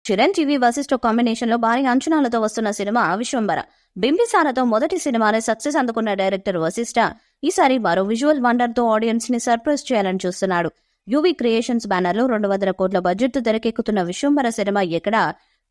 Chiranjeevi Vashishtha combination లో భారీ అంచనాలతో వస్తున్న సినిమా విశ్వంబర. బింబిసారతో మొదటి సినిమానే సక్సెస్ అందుకున్న డైరెక్టర్ వశిష్ఠ ఈసారి మరో విజువల్ వండర్ తో ఆడియన్స్ ని సర్ప్రైజ్ చేయాలని చూస్తున్నాడు. యువి క్రియేషన్స్ బ్యానర్ లో 200 కోట్ల బడ్జెట్ తో తెరకెక్కుతున్న విశ్వంబర సినిమా ఎక్కడా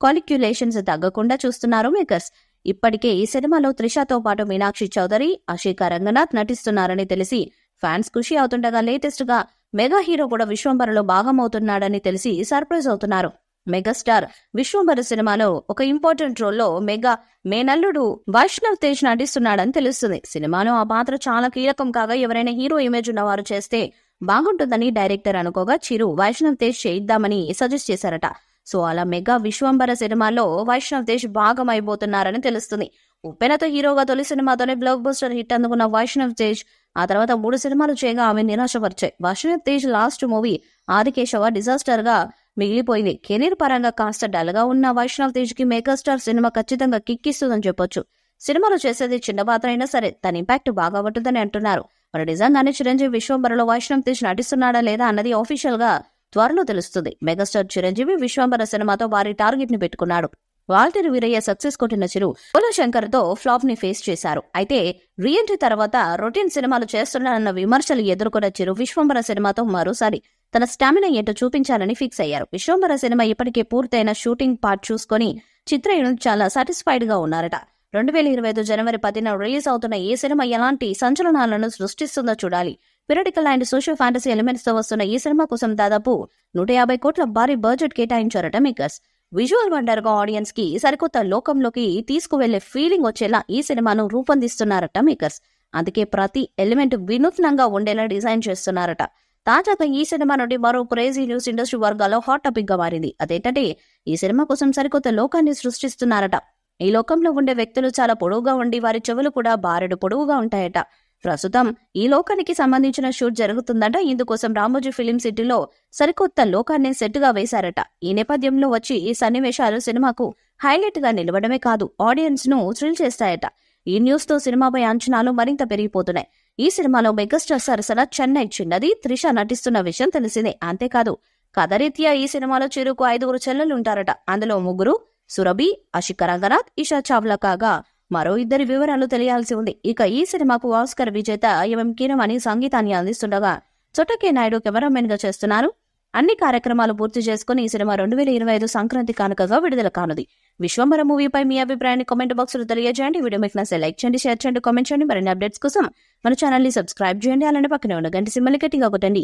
కాలిక్యులేషన్స్ తగ్గకుండా చూస్తున్నారు మేకర్స్. ఇప్పటికే ఈ సినిమాలో త్రిషతో పాటు మీనాక్షి చౌదరి, అశికా రంగనాథ్ నటిస్తున్నారని తెలిసి ఫ్యాన్స్ ఖుషి అవుతుండగా లేటెస్ట్ గా మెగా హీరో కూడా విశ్వంబరలో భాగమవుతున్నాడని తెలిసి సర్ప్రైజ్ అవుతున్నారు. మెగాస్టార్ విశ్వంబర సినిమాలో ఒక ఇంపార్టెంట్ రోల్లో మెగా మేనల్లుడు వైష్ణవ్ తేజ్ నటిస్తున్నాడని తెలుస్తుంది. సినిమాలో ఆ పాత్ర చాలా కీలకం కాగా ఎవరైనా హీరో ఇమేజ్ ఉన్నవారు చేస్తే బాగుంటుందని డైరెక్టర్ అనుకోగా చిరు వైష్ణవ్ తేజ్ చేయిద్దామని సజెస్ట్ చేశారట. సో అలా మెగా విశ్వంబర సినిమాలో వైష్ణవ్ తేజ్ భాగమైపోతున్నారని తెలుస్తుంది. ఉప్పెనతో హీరోగా తొలి సినిమాతోనే బ్లాక్ బస్టర్ హిట్ అందుకున్న వైష్ణవ్ తేజ్ ఆ తర్వాత 3 సినిమాలు చేయగా ఆమె నిరాశపరిచాయి. Vaishnav Tej last movie Aadikeshava disaster గా మిగిలిపోయింది. కెరీర్ పరంగా కాస్త డల్ గా ఉన్న వైష్ణవ్ తేజ్ కి మెగాస్టార్ సినిమా ఖచ్చితంగా కిక్కిస్తుందని చెప్పొచ్చు. సినిమాలో చేసేది చిన్న పాత్ర అయినా సరే తన ఇంపాక్ట్ బాగా ఉంటుందని అంటున్నారు. మరి నిజంగానే చిరంజీవి విశ్వంబరలో వైష్ణవ్ తేజ్ నటిస్తున్నాడా లేదా అన్నది ఆఫీషియల్ గా త్వరలో తెలుస్తుంది. మెగాస్టార్ చిరంజీవి విశ్వంబర సినిమాతో భారీ టార్గెట్ ని పెట్టుకున్నాడు. వాల్తేరు వీరయ్య సక్సెస్ కొట్టిన చిరు శంకర్ తో ఫ్లాప్ ని ఫేస్ చేశారు. అయితే రీఎంట్రీ తర్వాత రొటీన్ సినిమాలు చేస్తున్నారన్న విమర్శలు ఎదుర్కొన్న చిరు విశ్వంబర సినిమాతో మరోసారి తన స్టామినా ఏంటో చూపించాలని ఫిక్స్ అయ్యారు. విశ్వంబర సినిమా ఇప్పటికే పూర్తయిన షూటింగ్ పార్ట్ చూసుకొని చిత్ర యూనిట్ చాలా సాటిస్ఫైడ్ గా ఉన్నారట. 2025 జనవరి 10న రిలీజ్ అవుతున్న ఈ సినిమా ఎలాంటి సంచలనాలను సృష్టిస్తుందో చూడాలి. పిరటికల్ అండ్ సోషల్ ఫ్యాంటసీ ఎలిమెంట్స్ తో వస్తున్న ఈ సినిమా కోసం దాదాపు 150 కోట్ల భారీ బడ్జెట్ కేటాయించారట మేకర్స్. విజువల్ వండర్ గా ఆడియన్స్ కి సరికొత్త లోకంలోకి తీసుకువెళ్లే ఫీలింగ్ వచ్చేలా ఈ సినిమాను రూపొందిస్తున్నారట మేకర్స్. అందుకే ప్రతి ఎలిమెంట్ వినూత్నంగా ఉండేలా డిజైన్ చేస్తున్నారట. తాజాగా ఈ సినిమా నుండి మరో క్రేజీ న్యూస్ ఇండస్ట్రీ వర్గాల్లో హాట్ టాపిక్ గా మారింది. అదేంటంటే ఈ సినిమా కోసం సరికొత్త లోకాన్ని సృష్టిస్తున్నారట. ఈ లోకంలో ఉండే వ్యక్తులు చాలా పొడవుగా ఉండి వారి చెవులు కూడా బారెడు పొడవుగా ఉంటాయట. ప్రస్తుతం ఈ లోకానికి సంబంధించిన షూట్ జరుగుతుందట. ఇందుకోసం రామోజీ ఫిలిం సిటీలో సరికొత్త లోకాన్ని సెట్ గా వేశారట. ఈ నేపథ్యంలో వచ్చి ఈ సన్నివేశాలు సినిమాకు హైలైట్ గా నిలవడమే కాదు ఆడియన్స్ ను థ్రిల్ చేస్తాయట. ఈ న్యూస్ తో సినిమాపై అంచనాలు మరింత పెరిగిపోతున్నాయి. ఈ సినిమాలో మెగాస్టార్ సరసన చెన్నై చిన్నది త్రిష నటిస్తున్న విషయం తెలిసిందే. అంతేకాదు కథరీత్యా ఈ సినిమాలో చిరుకు 5 చెల్లెలు ఉంటారట. అందులో 3 సురభి, అశికా రంగనాథ్, ఇషా చావ్లా కాగా మరో 2 వివరాలు తెలియాల్సి ఉంది. ఇక ఈ సినిమాకు ఆస్కర్ విజేత ఎంఎం కీరవాణి సంగీతాన్ని అందిస్తుండగా చొట్టకే నాయుడు కెమెరామెన్ గా చేస్తున్నారు. అన్ని కార్యక్రమాలు పూర్తి చేసుకుని ఈ సినిమా 2025 సంక్రాంతి కానుకగా విడుదల కానుంది. విశ్వంబర మూవీపై మీ అభిప్రాయాన్ని కామెంట్ బాక్స్ లో తెలియజేయండి. వీడియో మీకు నచ్చితే లైక్ చేయండి, షేర్ చేయండి, కామెంట్ చేయండి. మరిన్ని అప్డేట్స్ కోసం మన ఛానల్ ని సబ్స్క్రైబ్ చేయండి. అలానే పక్కనే ఉన్న గంట సింబల్ గట్టిగా కొట్టండి.